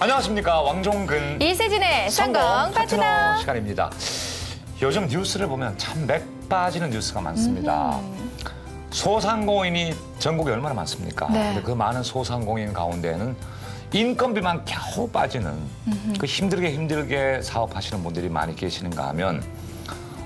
안녕하십니까, 왕종근 이세진의 성공 파트너 시간입니다. 요즘 뉴스를 보면 참 맥 빠지는 뉴스가 많습니다. 소상공인이 전국에 얼마나 많습니까? 네. 근데 그 많은 소상공인 가운데는 인건비만 겨우 빠지는 그 힘들게 사업하시는 분들이 많이 계시는가 하면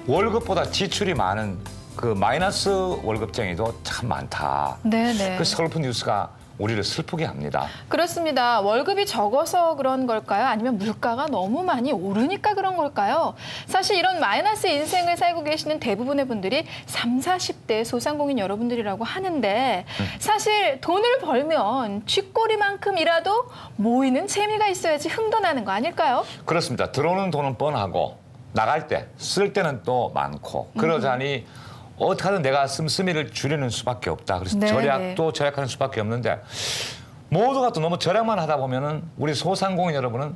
월급보다 지출이 많은 그 마이너스 월급쟁이도 참 많다. 네네. 그 슬픈 뉴스가 우리를 슬프게 합니다. 그렇습니다. 월급이 적어서 그런 걸까요? 아니면 물가가 너무 많이 오르니까 그런 걸까요? 사실 이런 마이너스 인생을 살고 계시는 대부분의 분들이 30, 40대 소상공인 여러분들이라고 하는데 사실 돈을 벌면 쥐꼬리만큼이라도 모이는 재미가 있어야지 흥도 나는 거 아닐까요? 그렇습니다. 들어오는 돈은 뻔하고 나갈 때, 쓸 때는 또 많고 그러자니 어떻게 하든 내가 씀씀이를 줄이는 수밖에 없다. 그래서 네네. 절약도 절약하는 수밖에 없는데 모두가 또 너무 절약만 하다 보면은 우리 소상공인 여러분은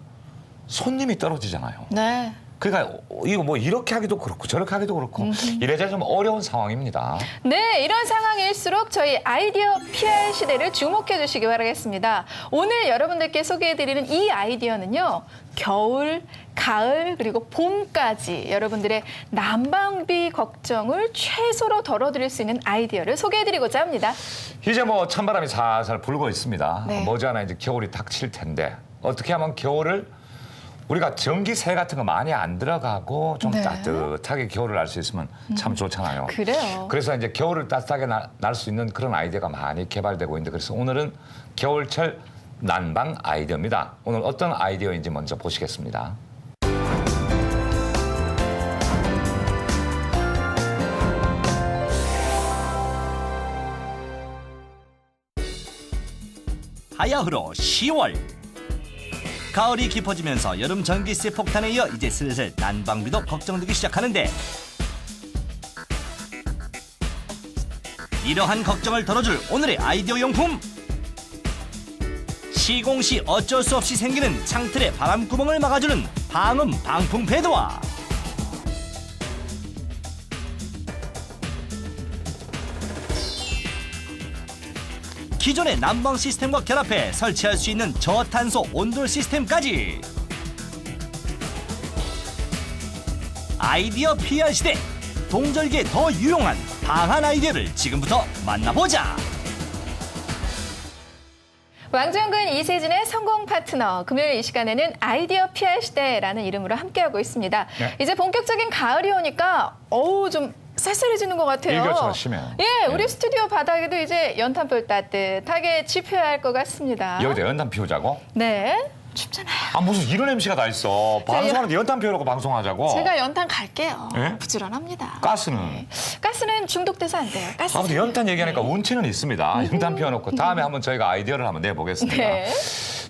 손님이 떨어지잖아요. 네. 그러니까 이거 뭐 이렇게 하기도 그렇고 저렇게 하기도 그렇고 이래저래 좀 어려운 상황입니다. 네, 이런 상황일수록 저희 아이디어 PR 시대를 주목해 주시기 바라겠습니다. 오늘 여러분들께 소개해드리는 이 아이디어는요. 겨울, 가을, 그리고 봄까지 여러분들의 난방비 걱정을 최소로 덜어드릴 수 있는 아이디어를 소개해드리고자 합니다. 이제 뭐 찬바람이 살살 불고 있습니다. 네. 머지않아 이제 겨울이 닥칠 텐데 어떻게 하면 겨울을 우리가 전기세 같은 거 많이 안 들어가고 좀 네. 따뜻하게 겨울을 날 수 있으면 참 좋잖아요. 그래요. 그래서 이제 겨울을 따뜻하게 날 수 있는 그런 아이디어가 많이 개발되고 있는데 그래서 오늘은 겨울철 난방 아이디어입니다. 오늘 어떤 아이디어인지 먼저 보시겠습니다. 하야흐로 10월. 가을이 깊어지면서 여름 전기세 폭탄에 이어 이제 슬슬 난방비도 걱정되기 시작하는데 이러한 걱정을 덜어줄 오늘의 아이디어 용품. 시공시 어쩔 수 없이 생기는 창틀의 바람구멍을 막아주는 방음 방풍 패드와 기존의 난방 시스템과 결합해 설치할 수 있는 저탄소 온돌 시스템까지. 아이디어 PR 시대, 동절기에 더 유용한 방한 아이디어를 지금부터 만나보자. 왕정근 이세진의 성공 파트너. 금요일 이 시간에는 아이디어 PR 시대라는 이름으로 함께하고 있습니다. 네. 이제 본격적인 가을이 오니까 좀 쌀쌀해지는 것 같아요. 일교차가 심해요. 예, 네. 우리 스튜디오 바닥에도 이제 연탄불 따뜻하게 지펴야 할 것 같습니다. 여기다 연탄 피우자고? 네, 춥잖아요. 아 무슨 이런 MC가 다 있어. 방송하는데 연탄 피우라고 방송하자고. 제가 연탄 갈게요. 예? 부지런합니다. 가스는? 가스는 중독돼서 안 돼요. 가스. 아무튼 연탄 얘기하니까 운치는 있습니다. 연탄 피워놓고 다음에 한번 저희가 아이디어를 한번 내보겠습니다. 네.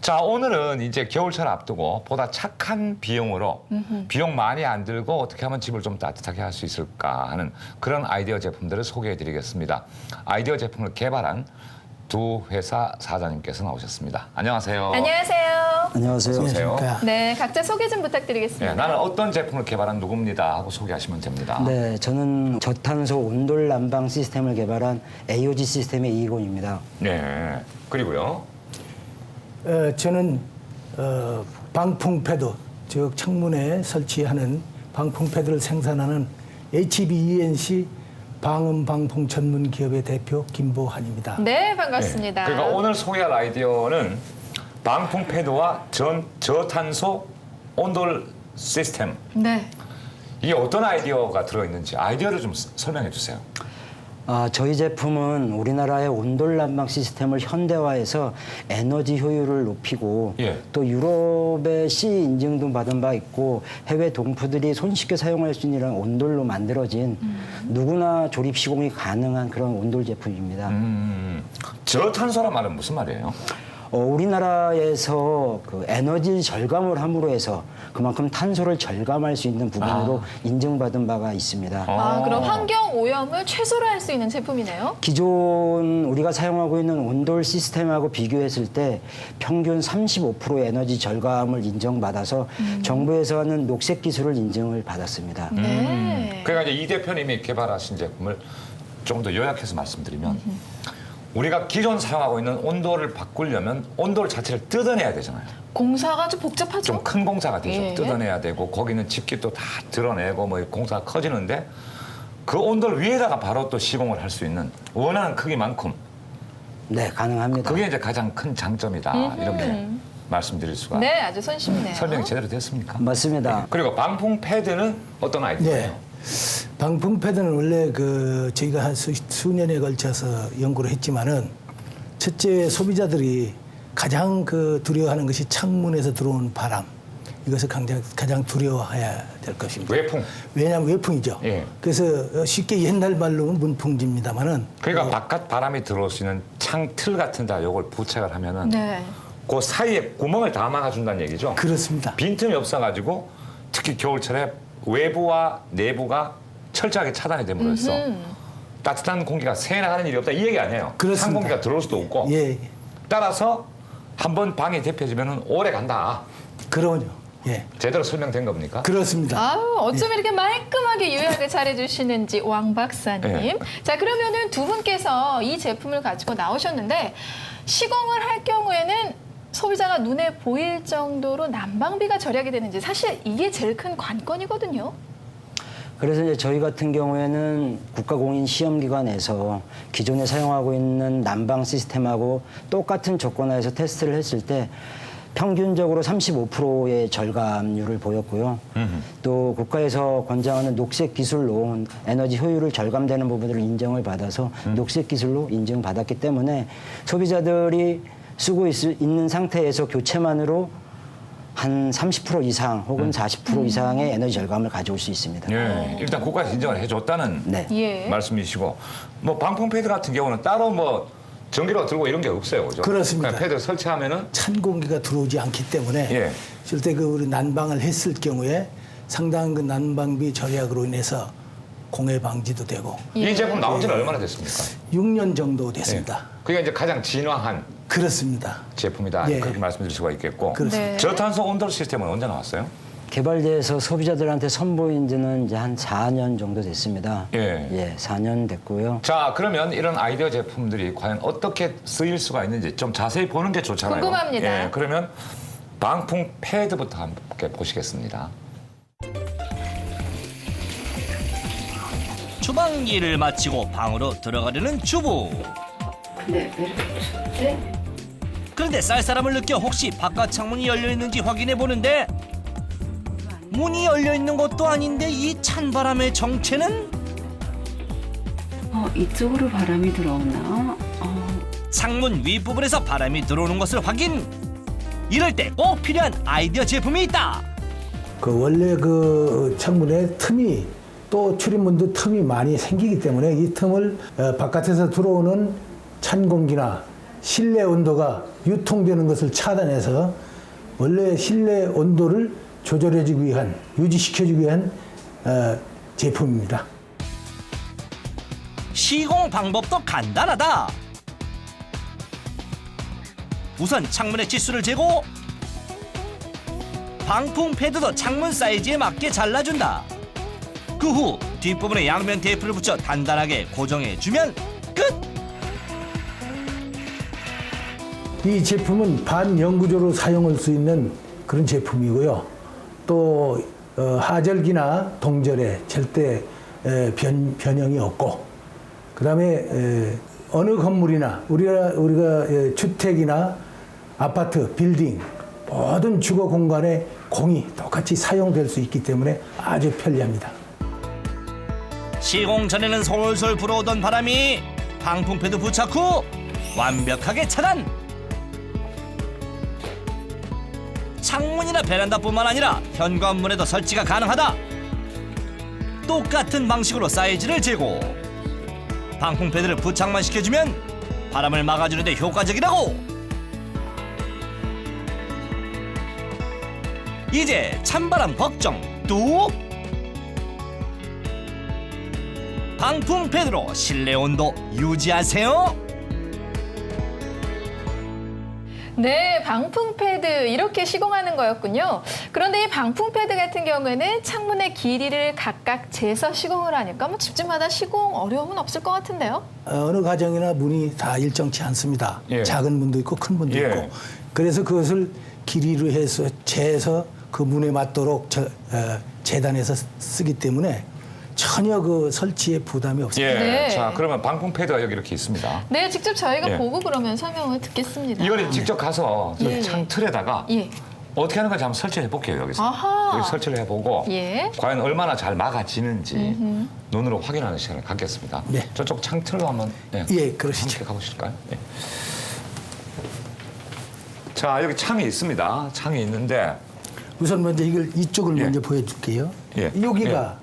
자, 오늘은 이제 겨울철 앞두고 보다 착한 비용으로 비용 많이 안 들고 어떻게 하면 집을 좀 따뜻하게 할 수 있을까 하는 그런 아이디어 제품들을 소개해드리겠습니다. 아이디어 제품을 개발한 두 회사 사장님께서 나오셨습니다. 안녕하세요. 안녕하세요. 안녕하세요. 어서 오세요. 네, 각자 소개 좀 부탁드리겠습니다. 네, 나는 어떤 제품을 개발한 누굽니다 하고 소개하시면 됩니다. 네, 저는 저탄소 온돌 난방 시스템을 개발한 AOG 시스템의 이희곤입니다. 네. 그리고요. 저는 방풍패드, 즉 창문에 설치하는 방풍패드를 생산하는 HBENC 방음 방풍 전문 기업의 대표 김보한입니다. 네, 반갑습니다. 그러니까 오늘 소개할 아이디어는 방풍 패드와 저탄소 온돌 시스템. 네. 이게 어떤 아이디어가 들어있는지 아이디어를 좀 설명해 주세요. 저희 제품은 우리나라의 온돌 난방 시스템을 현대화해서 에너지 효율을 높이고 예. 또 유럽의 C 인증도 받은 바 있고 해외 동포들이 손쉽게 사용할 수 있는 온돌로 만들어진 누구나 조립 시공이 가능한 그런 온돌 제품입니다. 저탄소란 말은 무슨 말이에요? 우리나라에서 그 에너지 절감을 함으로 해서 그만큼 탄소를 절감할 수 있는 부분으로 인증받은 바가 있습니다. 그럼 환경 오염을 최소로 할 수 있는 제품이네요. 기존 우리가 사용하고 있는 온돌 시스템하고 비교했을 때 평균 35% 에너지 절감을 인정받아서 정부에서 하는 녹색 기술을 인증을 받았습니다. 네. 그러니까 이제 이 대표님이 개발하신 제품을 조금 더 요약해서 말씀드리면 우리가 기존 사용하고 있는 온도를 바꾸려면 온도 자체를 뜯어내야 되잖아요. 공사가 좀 복잡하죠? 좀 큰 공사가 되죠. 예. 뜯어내야 되고 거기는 집기도 다 드러내고 뭐 공사가 커지는데 그 온돌 위에다가 바로 또 시공을 할 수 있는 원하는 크기만큼 네, 가능합니다. 그게 이제 가장 큰 장점이다. 이렇게 말씀드릴 수가. 네, 아주 손쉽네요. 설명이 제대로 됐습니까? 맞습니다. 그리고 방풍 패드는 어떤 아이디어예요? 네. 방풍 패드는 원래 그 저희가 한 수년에 걸쳐서 연구를 했지만은 첫째 소비자들이 가장 그 두려워하는 것이 창문에서 들어오는 바람. 이것을 가장 두려워해야 될 것입니다. 외풍. 왜냐하면 외풍이죠. 예. 그래서 쉽게 옛날 말로는 문풍지입니다만은 그러니까 바깥 바람이 들어올 수 있는 창틀 같은 데 요걸 부착을 하면은 네. 그 사이에 구멍을 다 막아준다는 얘기죠. 그렇습니다. 빈틈이 없어가지고 특히 겨울철에 외부와 내부가 철저하게 차단이 됨으로써 따뜻한 공기가 새나가는 일이 없다 이 얘기 아니에요. 그렇습니다. 찬 공기가 들어올 수도 없고 예, 따라서 한번 방이 대표지면 오래 간다. 그럼요. 예, 제대로 설명된 겁니까? 그렇습니다. 아우, 어쩜 이렇게 말끔하게 요약을 잘해주시는지 왕 박사님. 예. 자, 그러면은 두 분께서 이 제품을 가지고 나오셨는데 시공을 할 경우에는 소비자가 눈에 보일 정도로 난방비가 절약이 되는지 사실 이게 제일 큰 관건이거든요. 그래서 이제 저희 같은 경우에는 국가공인 시험기관에서 기존에 사용하고 있는 난방 시스템하고 똑같은 조건하에서 테스트를 했을 때 평균적으로 35%의 절감률을 보였고요. 또 국가에서 권장하는 녹색 기술로 에너지 효율을 절감되는 부분들을 인정을 받아서 녹색 기술로 인증받았기 때문에 소비자들이 쓰고 있는 상태에서 교체만으로 한 30% 이상 혹은 40% 이상의 에너지 절감을 가져올 수 있습니다. 예, 일단 국가에서 인정을 해줬다는 네. 예. 말씀이시고 뭐 방풍 패드 같은 경우는 따로 뭐 전기로 들고 이런 게 없어요, 그죠? 그렇습니다. 그냥 패드 설치하면은 찬 공기가 들어오지 않기 때문에 예. 실제 그 우리 난방을 했을 경우에 상당한 그 난방비 절약으로 인해서 공해 방지도 되고 이 제품 나온 지는 얼마나 됐습니까? 6년 정도 됐습니다. 그게 이제 가장 진화한 그렇습니다. 제품이다. 예. 그렇게 말씀드릴 수가 있겠고. 그렇습니다. 네. 저탄소 온돌 시스템은 언제 나왔어요? 개발돼서 소비자들한테 선보인 지는 이제 한 4년 정도 됐습니다. 예. 4년 됐고요. 자, 그러면 이런 아이디어 제품들이 과연 어떻게 쓰일 수가 있는지 좀 자세히 보는 게 좋잖아요. 궁금합니다. 예, 그러면 방풍 패드부터 함께 보시겠습니다. 주방 일을 마치고 방으로 들어가려는 주부. 그런데 쌀쌀함을 느껴 혹시 바깥 창문이 열려 있는지 확인해 보는데 문이 열려 있는 것도 아닌데 이 찬바람의 정체는 이쪽으로 바람이 들어오나? 창문 윗부분에서 바람이 들어오는 것을 확인. 이럴 때 꼭 필요한 아이디어 제품이 있다. 그 원래 그 창문에 틈이 또 출입문도 틈이 많이 생기기 때문에 이 틈을 바깥에서 들어오는 찬 공기나 실내 온도가 유통되는 것을 차단해서 원래 실내 온도를 조절해주기 위한, 유지시켜주기 위한 제품입니다. 시공 방법도 간단하다. 우선 창문의 치수를 재고 방풍 패드도 창문 사이즈에 맞게 잘라준다. 그 후 뒷부분에 양면 테이프를 붙여 단단하게 고정해주면 끝! 이 제품은 반영구조로 사용할 수 있는 그런 제품이고요. 또 하절기나 동절에 절대 변형이 없고, 그다음에 어느 건물이나 우리가 주택이나 아파트, 빌딩 모든 주거 공간에 공이 똑같이 사용될 수 있기 때문에 아주 편리합니다. 시공 전에는 솔솔 불어오던 바람이 방풍 패드 부착 후 완벽하게 차단. 창문이나 베란다뿐만 아니라 현관문에도 설치가 가능하다. 똑같은 방식으로 사이즈를 재고 방풍 패드를 부착만 시켜주면 바람을 막아주는 데 효과적이라고. 이제 찬바람 걱정 뚝. 방풍 패드로 실내 온도 유지하세요. 네, 방풍 패드 이렇게 시공하는 거였군요. 그런데 이 방풍 패드 같은 경우에는 창문의 길이를 각각 재서 시공을 하니까 뭐 집집마다 시공 어려움은 없을 것 같은데요. 어느 가정이나 문이 다 일정치 않습니다. 예. 작은 문도 있고 큰 문도 예. 있고. 그래서 그것을 길이로 해서 재서 그 문에 맞도록 재단해서 쓰기 때문에 전혀 그 설치에 부담이 없습니다. 예. 네. 자, 그러면 방풍 패드가 여기 이렇게 있습니다. 네, 직접 저희가 예. 보고 그러면 설명을 듣겠습니다. 이거를 직접 가서 예, 예. 창 틀에다가 예. 어떻게 하는 건지 한번 설치해 볼게요, 여기서. 아하. 여기 설치를 해보고 예. 과연 얼마나 잘 막아지는지 눈으로 확인하는 시간을 갖겠습니다. 네. 저쪽 창 틀로 한번 예, 그러시죠. 함께 가보실까요? 예. 자, 여기 창이 있습니다. 창이 있는데 우선 먼저 이쪽을 예. 먼저 보여줄게요. 예. 여기가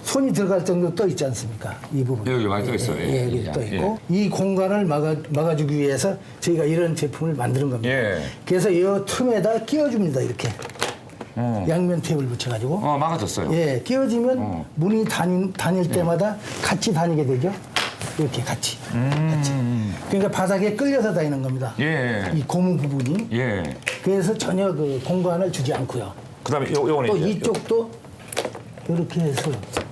손이 들어갈 정도 떠 있지 않습니까? 이 부분. 여기 많이 떠 있어요. 예. 여기 떠 예. 있고 이 공간을 막아주기 위해서 저희가 이런 제품을 만드는 겁니다. 예. 그래서 이 틈에다 끼워줍니다. 이렇게 양면 테이프를 붙여가지고 막아졌어요. 예, 끼워지면 문이 다닐 때마다 같이 다니게 되죠. 이렇게 같이. 그러니까 바닥에 끌려서 다니는 겁니다. 예. 이 고무 부분이. 예. 그래서 전혀 그 공간을 주지 않고요. 그다음에 요거는 또 이제 이쪽도 이렇게 해서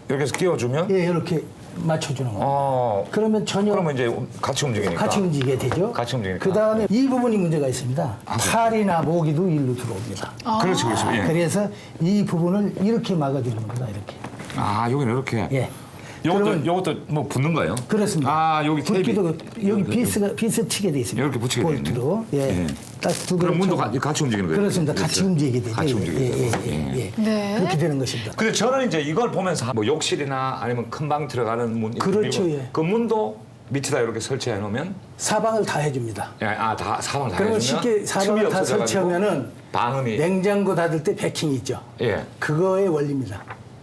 이렇게 해서 끼워주면 예, 이렇게 맞춰주는 거예요. 어. 그러면 전혀 그러면 이제 같이 움직이니까. 같이 움직이게 되죠. 같이 움직이니까. 그 다음에 이 부분이 문제가 있습니다. 팔이나 모기도 일로 들어옵니다. 그렇죠, 그렇죠. 예. 그래서 이 부분을 이렇게 막아주는 겁니다. 이렇게. 아, 여기는 이렇게. 예. 그러면 요것도 뭐 붙는 거예요? 그렇습니다. 아, 여기 테이프. 붙기도 여기 비스 치게 돼 있습니다. 이렇게 붙이게 돼 있네요. 볼트로. 예. 예. 딱 두 개. 그럼 문도 같이 움직이는 거예요? 그렇습니다. 이렇게. 같이 움직이게 되죠. 같이 움직이게 예, 되고. 예, 예, 예. 네. 그렇게 되는 것입니다. 근데 저는 이제 이걸 보면서 뭐 욕실이나 아니면 큰 방 들어가는 문 그렇죠, 그리고 예. 그 문도 밑에다 이렇게 설치해 놓으면 사방을 다 해줍니다. 다 사방을 다 그러면 해주면 쉽게 사방을 틈이 다 없어져가지고 설치하면은 방음이 냉장고 닫을 때 패킹이 있죠. 예. 그거의 원리입니다.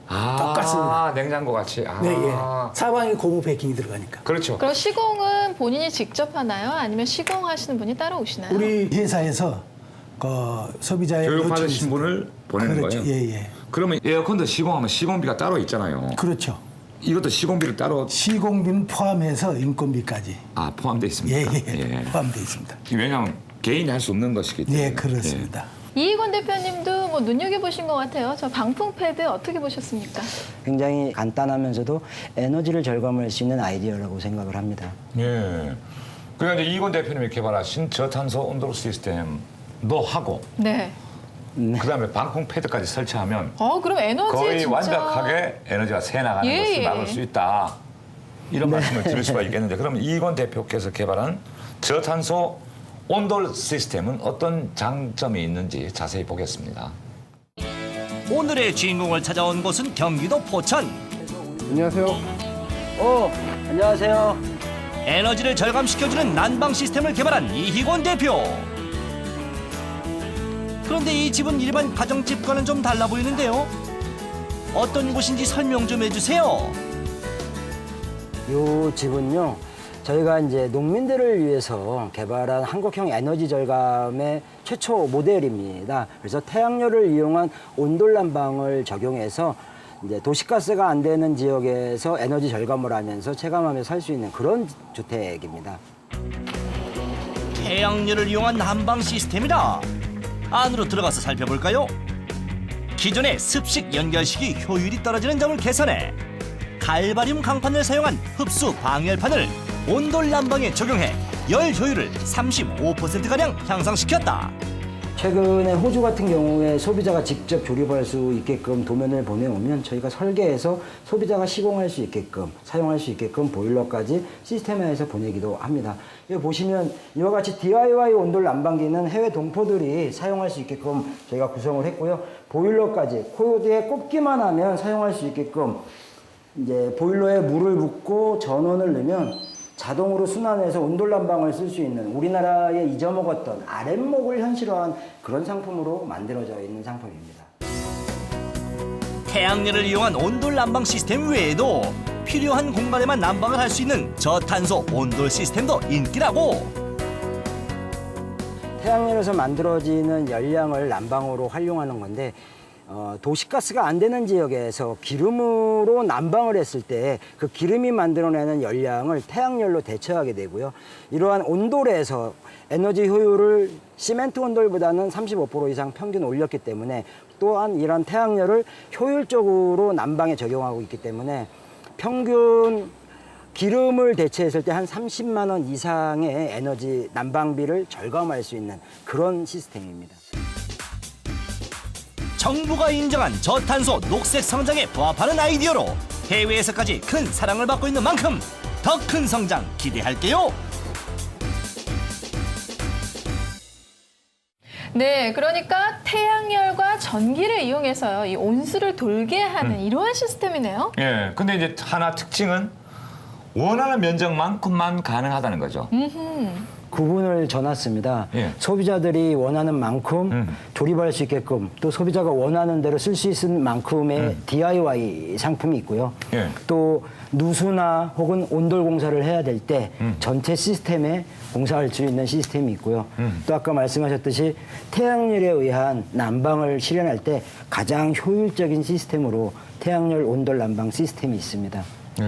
똑같습니다. 냉장고 같이. 아. 네, 예. 사방에 고무 패킹이 들어가니까. 그렇죠. 그럼 시공은 본인이 직접 하나요? 아니면 시공하시는 분이 따로 오시나요? 우리 회사에서 그 소비자의 교육 요청이 받으신 있습니다. 분을 보내는 그렇죠. 거예요. 예, 예. 그러면 에어컨도 시공하면 시공비가 따로 있잖아요. 그렇죠. 이것도 시공비를 따로 시공비는 포함해서 인건비까지 포함되어 있습니까? 예. 포함되어 있습니다. 왜냐하면 개인이 할 수 없는 것이기 때문에. 예, 그렇습니다. 이희권 대표님도 뭐 눈여겨보신 것 같아요. 저 방풍 패드 어떻게 보셨습니까? 굉장히 간단하면서도 에너지를 절감할 수 있는 아이디어라고 생각을 합니다. 예. 그러니까 이제 이건 대표님이 개발하신 저탄소 온돌 시스템도 하고 네. 그다음에 방풍 패드까지 설치하면 그럼 에너지 거의 진짜 완벽하게 에너지가 새 나가는 예, 것을 예. 막을 수 있다. 이런 말씀을 드릴 수가 있겠는데 그러면 이건 대표께서 개발한 저탄소 온돌 시스템은 어떤 장점이 있는지 자세히 보겠습니다. 오늘의 주인공을 찾아온 곳은 경기도 포천. 안녕하세요. 안녕하세요. 에너지를 절감시켜주는 난방 시스템을 개발한 이희권 대표. 그런데 이 집은 일반 가정집과는 좀 달라 보이는데요. 어떤 곳인지 설명 좀 해주세요. 이 집은요, 저희가 이제 농민들을 위해서 개발한 한국형 에너지 절감의 최초 모델입니다. 그래서 태양열을 이용한 온돌 난방을 적용해서 이제 도시가스가 안 되는 지역에서 에너지 절감을 하면서 체감하며 살 수 있는 그런 주택입니다. 태양열을 이용한 난방 시스템이다. 안으로 들어가서 살펴볼까요? 기존의 습식 연결식이 효율이 떨어지는 점을 개선해 갈바륨 강판을 사용한 흡수 방열판을 온돌 난방에 적용해 열 효율을 35%가량 향상시켰다. 최근에 호주 같은 경우에 소비자가 직접 조립할 수 있게끔 도면을 보내오면 저희가 설계해서 소비자가 시공할 수 있게끔 사용할 수 있게끔 보일러까지 시스템화해서 보내기도 합니다. 여기 보시면 이와 같이 DIY 온돌 난방기는 해외 동포들이 사용할 수 있게끔 저희가 구성을 했고요. 보일러까지 코드에 꼽기만 하면 사용할 수 있게끔 이제 보일러에 물을 붓고 전원을 넣으면 자동으로 순환해서 온돌 난방을 쓸 수 있는 우리나라에 잊어먹었던 아랫목을 현실화한 그런 상품으로 만들어져 있는 상품입니다. 태양열을 이용한 온돌 난방 시스템 외에도 필요한 공간에만 난방을 할 수 있는 저탄소 온돌 시스템도 인기라고. 태양열에서 만들어지는 열량을 난방으로 활용하는 건데 도시가스가 안 되는 지역에서 기름으로 난방을 했을 때 그 기름이 만들어내는 열량을 태양열로 대체하게 되고요. 이러한 온돌에서 에너지 효율을 시멘트 온돌보다는 35% 이상 평균 올렸기 때문에 또한 이러한 태양열을 효율적으로 난방에 적용하고 있기 때문에 평균 기름을 대체했을 때 한 30만 원 이상의 에너지 난방비를 절감할 수 있는 그런 시스템입니다. 정부가 인정한 저탄소 녹색 성장에 부합하는 아이디어로 해외에서까지 큰 사랑을 받고 있는 만큼 더 큰 성장 기대할게요. 네, 그러니까 태양열과 전기를 이용해서요, 이 온수를 돌게 하는 이러한 시스템이네요. 예. 근데 이제 하나 특징은 원하는 면적만큼만 가능하다는 거죠. 구분을 져놨습니다. 예. 소비자들이 원하는 만큼 조립할 수 있게끔 또 소비자가 원하는 대로 쓸 수 있는 만큼의 DIY 상품이 있고요. 예. 또 누수나 혹은 온돌 공사를 해야 될 때 전체 시스템에 공사할 수 있는 시스템이 있고요. 또 아까 말씀하셨듯이 태양열에 의한 난방을 실현할 때 가장 효율적인 시스템으로 태양열 온돌 난방 시스템이 있습니다.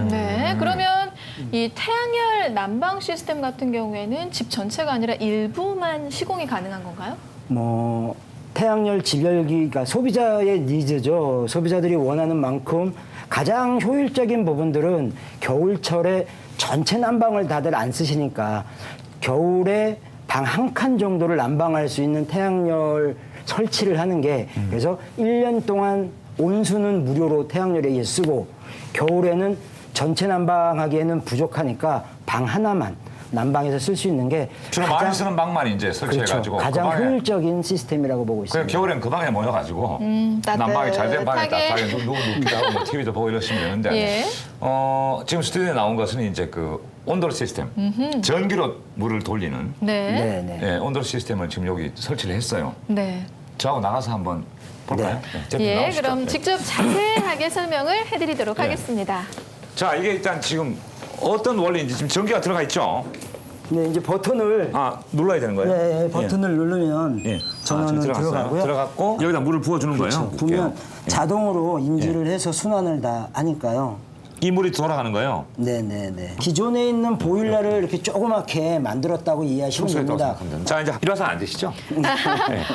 네, 그러면 이 태양열 난방 시스템 같은 경우에는 집 전체가 아니라 일부만 시공이 가능한 건가요? 뭐 태양열 집열기가 소비자의 니즈죠. 소비자들이 원하는 만큼 가장 효율적인 부분들은 겨울철에 전체 난방을 다들 안 쓰시니까 겨울에 방 한 칸 정도를 난방할 수 있는 태양열 설치를 하는 게 그래서 1년 동안 온수는 무료로 태양열에 의해 쓰고 겨울에는 전체 난방하기에는 부족하니까 방 하나만 난방해서 쓸 수 있는 게 주로 많이 쓰는 방만 이제 설치해가지고 그렇죠. 가장 그 방에 효율적인 시스템이라고 보고 그냥 있습니다. 겨울엔 그 방에 모여가지고 난방이 잘 된 방에 따뜻하게. 딱 누구 눕기도 하고 뭐 TV도 보고 이러시면 되는데 예. 지금 스튜디오에 나온 것은 이제 그 온돌 시스템 전기로 물을 돌리는 네. 네. 예, 온돌 시스템을 지금 여기 설치를 했어요. 네. 저하고 나가서 한번 볼까요? 네, 제품 예, 나오시죠. 그럼 네. 직접 자세하게 설명을 해드리도록 네. 하겠습니다. 자, 이게 일단 지금 어떤 원리인지 지금 전기가 들어가 있죠? 네, 이제 버튼을 눌러야 되는 거예요? 네, 버튼을 누르면 예. 전원은 지금 들어갔어요. 들어가고요. 들어갔고 여기다 물을 부어주는 그렇죠. 거예요? 보면 볼게요. 자동으로 인지를 해서 순환을 다 하니까요. 이 물이 돌아가는 거예요? 네네네. 기존에 있는 보일러를 이렇게 조그맣게 만들었다고 이해하시면 평소에 됩니다. 생각하면 됩니다. 자, 이제 일어서 앉으시죠? 네.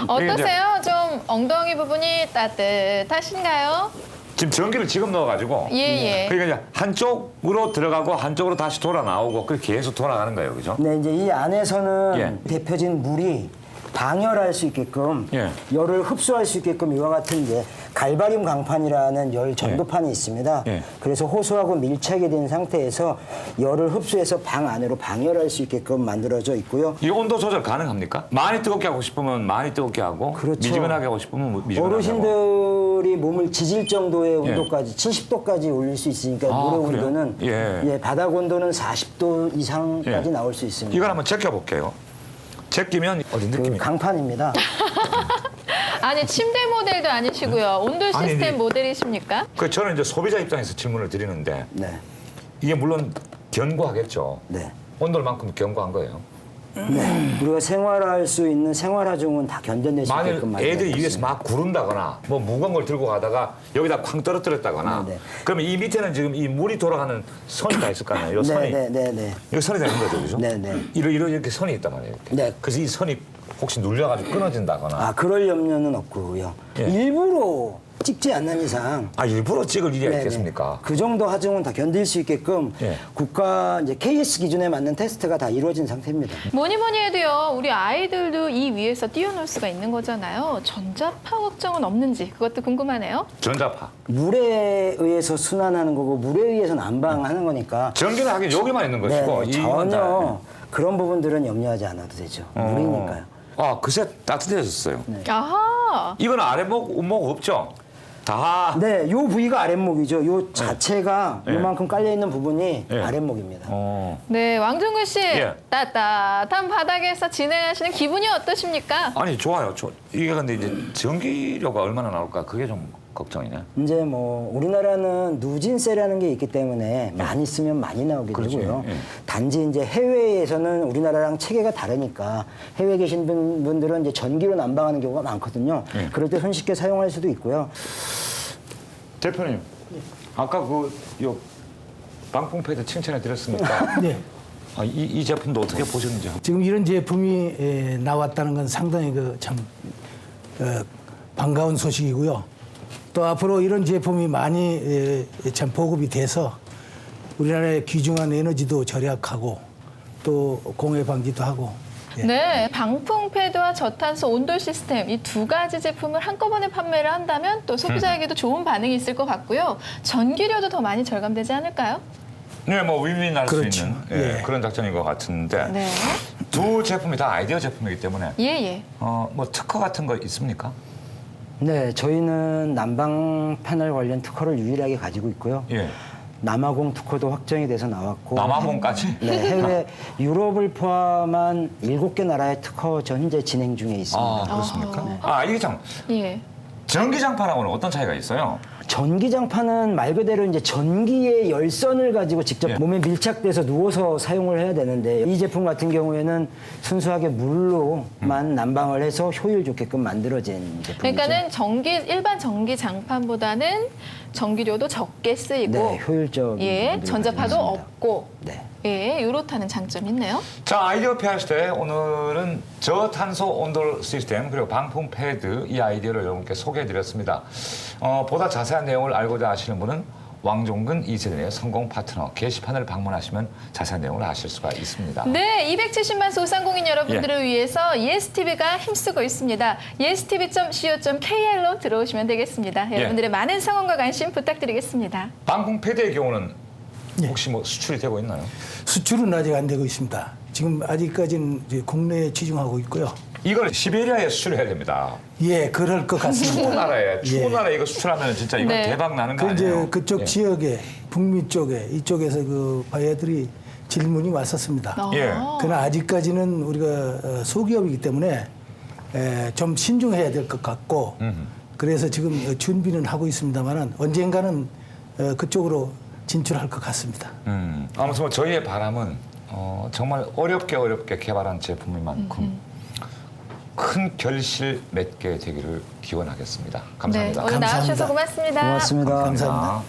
어떠세요? 좀 엉덩이 부분이 따뜻하신가요? 지금 전기를 지금 넣어가지고 예. 그러니까 이제 한쪽으로 들어가고 한쪽으로 다시 돌아 나오고 그렇게 계속 돌아가는 거예요, 그죠? 네, 이제 이 안에서는 예. 데펴진 물이 방열할 수 있게끔 예. 열을 흡수할 수 있게끔 이와 같은 이제 갈바륨 강판이라는 열 전도판이 있습니다. 예. 그래서 호수하고 밀착이 된 상태에서 열을 흡수해서 방 안으로 방열할 수 있게끔 만들어져 있고요. 이 온도 조절 가능합니까? 많이 뜨겁게 하고 싶으면 많이 뜨겁게 하고 그렇죠. 미지근하게 하고 싶으면 미지근하게 하고 어르신들이 몸을 지질 정도의 온도까지 70도까지 올릴 수 있으니까 물의 그래요? 온도는 예. 바닥 온도는 40도 이상까지 예. 나올 수 있습니다. 이걸 한번 제껴볼게요. 제끼면 어디 그 느낌이? 강판입니다. 아니, 침대 모델도 아니시고요. 온돌 아니, 시스템 네. 모델이십니까? 저는 이제 소비자 입장에서 질문을 드리는데 네. 이게 물론 견고하겠죠. 네. 온돌만큼 견고한 거예요. 네. 우리가 생활할 수 있는 생활하중은 다 견뎌낼 수 만일 있게끔 애들이 만들어놨습니다. 위에서 막 구른다거나 뭐 무거운 걸 들고 가다가 여기다 쾅 떨어뜨렸다거나 네네. 그러면 이 밑에는 지금 이 물이 돌아가는 선이 다 있을 거 아니에요. 이 선이. 네네네. 이 선이 다 있는 거죠, 그죠? 네네. 이렇게 선이 있단 말이에요. 이렇게. 네. 그래서 이 선이 혹시 눌려가지고 끊어진다거나. 아, 그럴 염려는 없고요. 예. 일부러 찍지 않는 이상 일부러 찍을 일이 네네. 있겠습니까? 그 정도 하중은 다 견딜 수 있게끔 예. 국가 이제 KS 기준에 맞는 테스트가 다 이루어진 상태입니다. 뭐니 해도요, 우리 아이들도 이 위에서 뛰어놀 수가 있는 거잖아요. 전자파 걱정은 없는지 그것도 궁금하네요. 전자파. 물에 의해서 순환하는 거고 물에 의해서 난방하는 거니까 전기는 하긴 여기만 있는 것이고 네, 이건 다- 전혀 그런 부분들은 염려하지 않아도 되죠. 물이니까요. 그새 따뜻해졌어요. 아하. 이건 아래목, 우목 없죠? 다. 네, 요 부위가 아랫목이죠. 요 자체가 네. 요만큼 깔려 있는 부분이 네. 아랫목입니다. 네, 왕종근 씨. 예. 따뜻한 바닥에서 진행하시는 기분이 어떠십니까? 아니 좋아요. 이게 근데 이제 전기료가 얼마나 나올까 그게 좀 걱정이네. 이제 뭐 우리나라는 누진세라는 게 있기 때문에 많이 쓰면 많이 나오게 그렇지. 되고요. 예. 단지 이제 해외에서는 우리나라랑 체계가 다르니까 해외에 계신 분들은 이제 전기로 난방하는 경우가 많거든요. 예. 그럴 때 손쉽게 사용할 수도 있고요. 대표님, 아까 요 방풍 패드 칭찬해 드렸습니까? 네. 이 제품도 어떻게 보셨는지. 지금 이런 제품이 나왔다는 건 상당히 참 반가운 소식이고요. 또 앞으로 이런 제품이 많이 참 보급이 돼서 우리나라의 귀중한 에너지도 절약하고 또 공해 방지도 하고 네, 방풍 패드와 저탄소 온돌 시스템 이 두 가지 제품을 한꺼번에 판매를 한다면 또 소비자에게도 좋은 반응이 있을 것 같고요. 전기료도 더 많이 절감되지 않을까요? 네, 뭐 윈윈할 수 그렇죠. 있는 예. 그런 작전인 것 같은데 네. 두 제품이 다 아이디어 제품이기 때문에 예. 뭐 특허 같은 거 있습니까? 네, 저희는 난방 패널 관련 특허를 유일하게 가지고 있고요. 예. 남아공 특허도 확정이 돼서 나왔고 남아공까지? 네, 해외 유럽을 포함한 7개 나라의 특허 현재 진행 중에 있습니다. 아, 그렇습니까? 이게 참 예. 전기장판하고는 어떤 차이가 있어요? 전기장판은 말 그대로 이제 전기의 열선을 가지고 직접 예. 몸에 밀착돼서 누워서 사용을 해야 되는데 이 제품 같은 경우에는 순수하게 물로만 난방을 해서 효율 좋게끔 만들어진 제품이죠. 그러니까는 일반 전기 장판보다는 전기료도 적게 쓰이고 네, 효율적인 예, 분들이 전자파도 가지고 있습니다. 없고 네. 예, 이렇다는 장점이 있네요. 자, 아이디어 피하실 때 오늘은 저탄소 온돌 시스템 그리고 방풍 패드 이 아이디어를 여러분께 소개해드렸습니다. 보다 자세한 내용을 알고자 하시는 분은 왕종근 이세린의 성공 파트너 게시판을 방문하시면 자세한 내용을 아실 수가 있습니다. 네, 270만 소상공인 여러분들을 위해서 예스TV가 힘쓰고 있습니다. yestv.co.kr로 들어오시면 되겠습니다. 여러분들의 많은 성원과 관심 부탁드리겠습니다. 방풍 패드의 경우는 예. 혹시 뭐 수출이 되고 있나요? 수출은 아직 안 되고 있습니다. 지금 아직까지는 이제 국내에 치중하고 있고요. 이걸 시베리아에 수출해야 됩니다. 예, 그럴 것 추운 같습니다. 나라에 추운 예. 나라에 이거 수출하면 진짜 이거 네. 대박 나는 거 그 이제 아니에요? 그쪽 예. 지역에 북미 쪽에 이쪽에서 그 바이어들이 질문이 왔었습니다. 예. 그러나 아직까지는 우리가 소기업이기 때문에 좀 신중해야 될 것 같고 그래서 지금 준비는 하고 있습니다만 언젠가는 그쪽으로 진출할 것 같습니다. 아무튼 뭐 저희의 바람은 정말 어렵게 개발한 제품인 만큼 큰 결실 맺게 되기를 기원하겠습니다. 감사합니다. 네, 오늘 나와주셔서 고맙습니다. 고맙습니다. 감사합니다.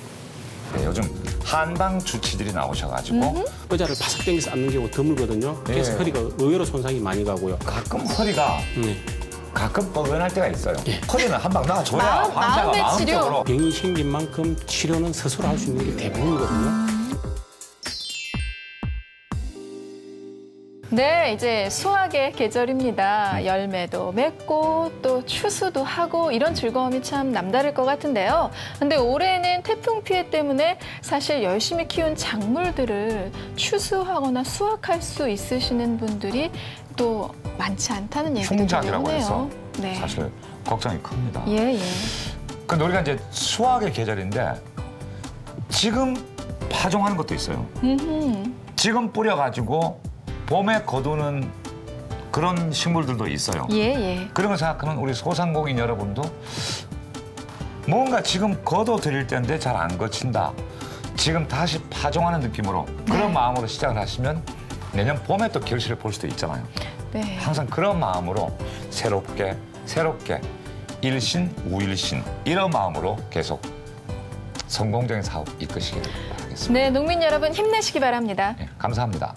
네, 요즘 한방 주치들이 나오셔가지고 의자를 바삭 당겨서 앉는 경우 드물거든요. 그래서 예. 허리가 의외로 손상이 많이 가고요. 가끔 허리가 네. 가끔 뻐근할 때가 있어요. 허리는 한 방 놔줘야 마음, 환자가 마음의 치료. 마음적으로 병이 생긴 만큼 치료는 스스로 할 수 있는 게 대부분이거든요. 네, 이제 수확의 계절입니다. 열매도 맺고 또 추수도 하고 이런 즐거움이 참 남다를 것 같은데요. 근데 올해는 태풍 피해 때문에 사실 열심히 키운 작물들을 추수하거나 수확할 수 있으시는 분들이 또 많지 않다는 얘기도 흉작이라고 해서 들리네요. 네. 사실 걱정이 큽니다. 예. 근데 우리가 이제 수확의 계절인데 지금 파종하는 것도 있어요. 지금 뿌려가지고 봄에 거두는 그런 식물들도 있어요. 예. 그런 걸 생각하면 우리 소상공인 여러분도 뭔가 지금 거둬드릴 때인데 잘 안 거친다. 지금 다시 파종하는 느낌으로 그런 마음으로 시작을 하시면 내년 봄에 또 결실을 볼 수도 있잖아요. 네. 항상 그런 마음으로 새롭게 일신 우일신 이런 마음으로 계속 성공적인 사업 이끄시기를 바라겠습니다. 네, 농민 여러분 힘내시기 바랍니다. 네, 감사합니다.